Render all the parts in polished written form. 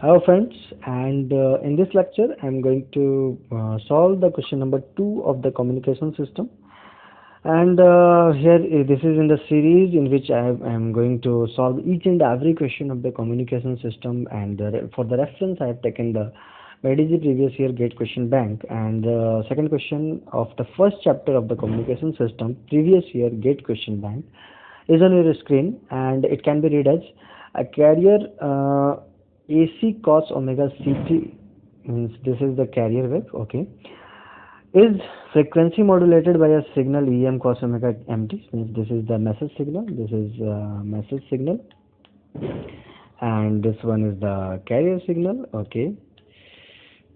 Hello friends, and in this lecture I am going to solve the question number 2 of the communication system. And here this is in the series in which I am going to solve each and every question of the communication system, and for the reference I have taken the previous year gate question bank, and the second question of the first chapter of the communication system previous year gate question bank is on your screen, and it can be read as a carrier AC cos omega CT, means this is the carrier wave, okay, is frequency modulated by a signal EM cos omega mt, means this is the message signal, this is message signal, and this one is the carrier signal, okay.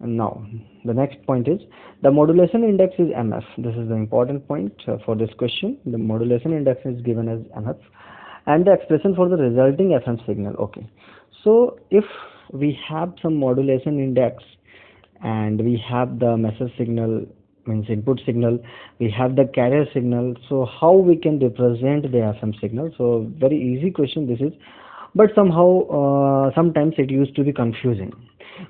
And now the next point is the modulation index is MF. This is the important point for this question. The modulation index is given as MF, and the expression for the resulting FM signal, okay. So if we have some modulation index and we have the message signal, means input signal, we have the carrier signal, so how we can represent the FM signal? So very easy question this is, but somehow sometimes it used to be confusing,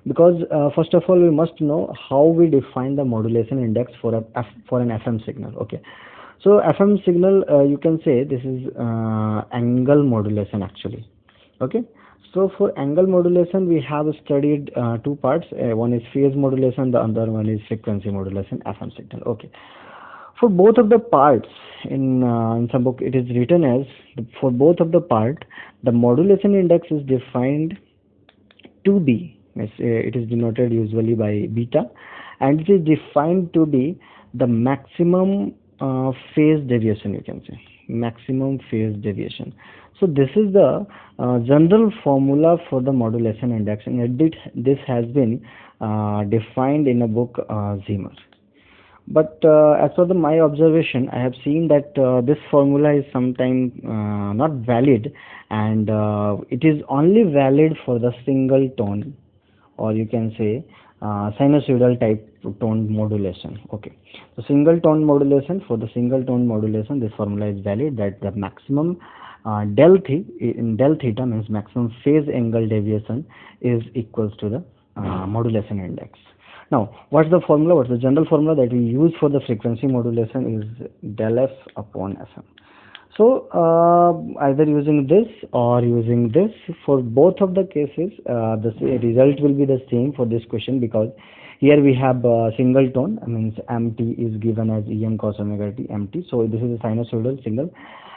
because first of all we must know how we define the modulation index for an FM signal, okay. So FM signal, you can say this is angle modulation actually, okay. So for angle modulation we have studied two parts, one is phase modulation, the other one is frequency modulation, FM signal, okay. For both of the parts in some book it is written as, for both of the part the modulation index is defined to be, it is denoted usually by beta, and it is defined to be the maximum phase deviation, you can say maximum phase deviation. So this is the general formula for the modulation index, and this has been defined in a book Zimmer. But as per my observation, I have seen that this formula is sometimes not valid, and it is only valid for the single tone, or you can say sinusoidal type tone modulation, okay. So single tone modulation, for the single tone modulation this formula is valid, that the maximum del theta means maximum phase angle deviation is equals to the modulation index. Now what's the formula, what's the general formula that we use for the frequency modulation is del f upon fm. So either using this or using this, for both of the cases the result will be the same for this question, because here we have single tone, means mt is given as em cos omega t mt, so this is a sinusoidal signal,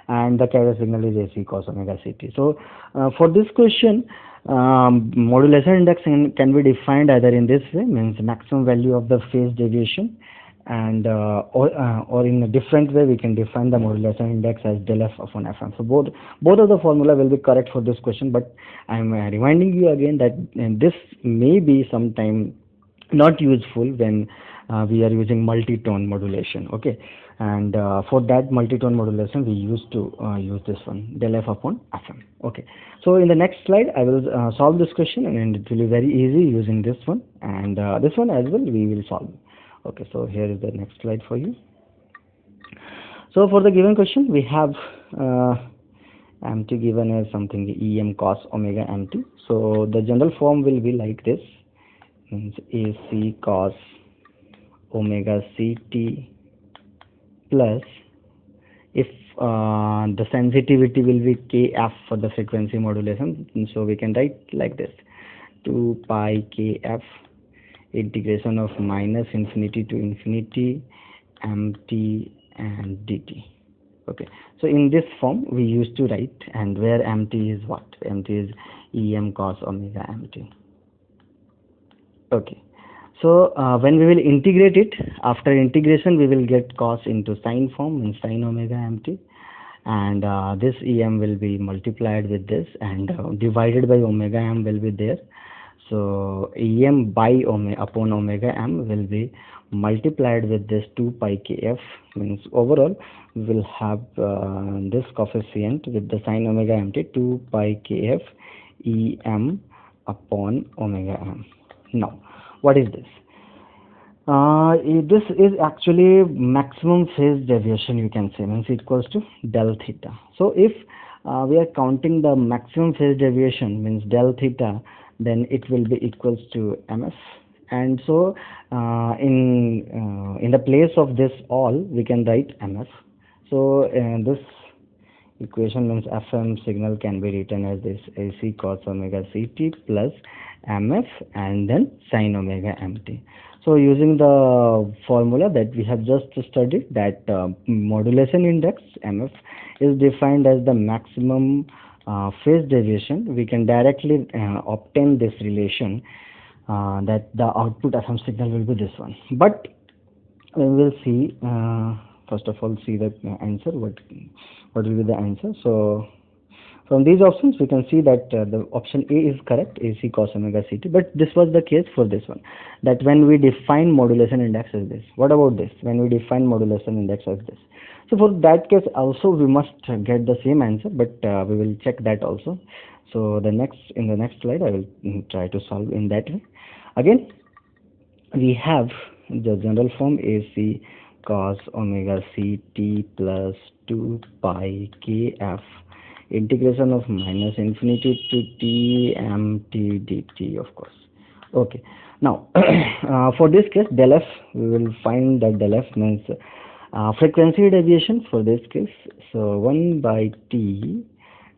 and the carrier signal is AC cos omega CT. So for this question modulation index can be defined either in this way, means maximum value of the phase deviation, and or in a different way we can define the modulation index as del f upon fm. So both of the formula will be correct for this question, but I am reminding you again that this may be sometime not useful when we are using multi-tone modulation, okay. And for that multi-tone modulation we used to use this one, del f upon fm, okay. So in the next slide I will solve this question, and it will be very easy using this one, and this one as well we will solve, okay. So here is the next slide for you. So for the given question we have mt given as something em cos omega mt. So the general form will be like this, means AC cos omega CT plus, if the sensitivity will be kf for the frequency modulation, so we can write like this, 2 pi kf integration of minus infinity to infinity mt and dt, okay. So in this form we used to write, and where mt is what, mt is em cos omega mt, okay. So when we will integrate it, after integration we will get cos into sine form, in sine omega mt, and this em will be multiplied with this, and divided by omega m will be there. So em by omega upon omega m will be multiplied with this 2 pi kf, means overall we will have this coefficient with the sine omega mt, 2 pi kf em upon omega m. Now what is this? This is actually maximum phase deviation, you can say, means equals to del theta. So if we are counting the maximum phase deviation, means del theta, then it will be equals to mf. And so in the place of this all we can write mf. So this equation means fm signal can be written as this ac cos omega ct plus mf and then sin omega mt. So using the formula that we have just studied, that modulation index mf is defined as the maximum phase deviation, we can directly obtain this relation that the output FM signal will be this one. But we will see, first of all, see the answer, what will be the answer. So from these options we can see that the option A is correct, AC cos omega ct. But this was the case for this one, that when we define modulation index as this. What about this, when we define modulation index as this? So for that case also we must get the same answer, but we will check that also. So in the next slide I will try to solve in that way. Again we have the general form AC cos omega ct plus 2 pi kf integration of minus infinity to t mt dt, of course. Okay, now for this case del f, we will find that del f means frequency deviation for this case. So 1 by t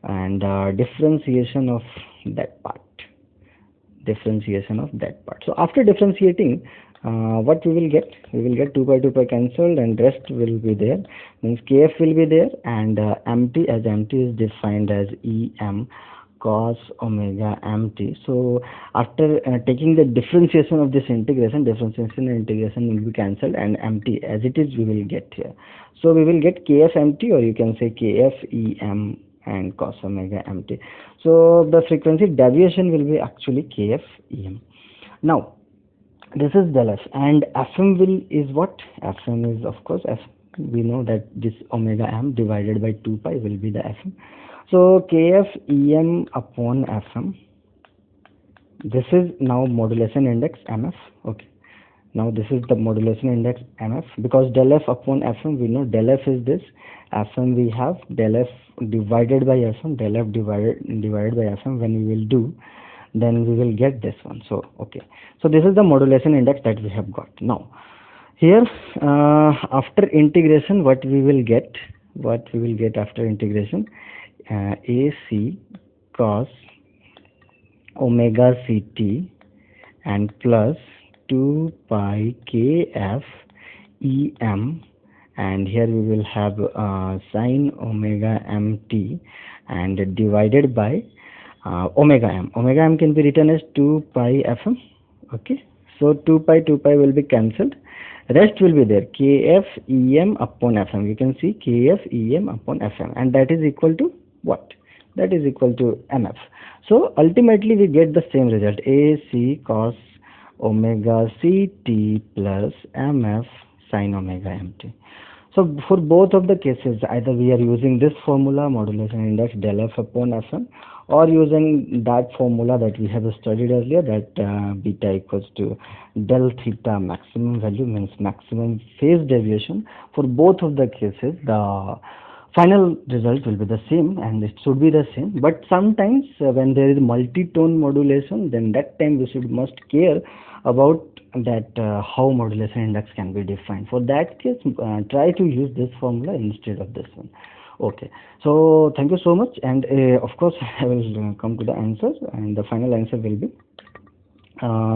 and differentiation of that part. So after differentiating, what we will get? We will get 2 pi cancelled and rest will be there. Means kf will be there, and mt, as mt is defined as em cos omega mt. So after taking the differentiation of this integration, differentiation and integration will be cancelled, and mt as it is we will get here. So we will get kf mt, or you can say kf em and cos omega mt. So the frequency deviation will be actually kf em. Now this is del f, and fm is what? Fm is, of course, we know that this omega m divided by 2 pi will be the fm. So kf em upon fm, this is now modulation index mf. Okay, now this is the modulation index mf, because del f upon fm, we know del f is this, fm we have del f divided by fm, del f divided by fm. When we will do, then we will get this one. So okay, so this is the modulation index that we have got. Now here after integration, what we will get after integration, AC cos omega ct and plus 2 pi kf em, and here we will have sin omega mt and divided by omega m can be written as 2 pi fm. Okay, so 2 pi will be cancelled, rest will be there, kf em upon fm. You can see kf em upon fm, and that is equal to what? That is equal to mf. So ultimately we get the same result, AC cos omega ct plus mf sin omega mt. So for both of the cases, either we are using this formula, modulation index del f upon fm, or using that formula that we have studied earlier, that beta equals to del theta maximum value, means maximum phase deviation. For both of the cases, the final result will be the same, and it should be the same. But sometimes when there is multi-tone modulation, then that time we must care about that how modulation index can be defined. For that case, try to use this formula instead of this one. Okay, so thank you so much, and of course I will come to the answers, and the final answer will be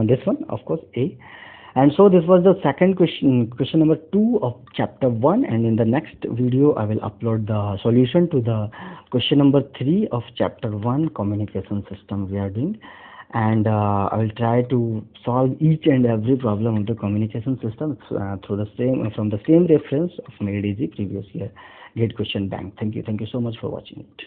this one, of course, A. And so this was the second question number 2 of chapter 1, and in the next video I will upload the solution to the question number 3 of chapter 1, communication system we are doing. And I will try to solve each and every problem of the communication system from the same reference of Made Easy previous year GATE question bank. Thank you so much for watching it.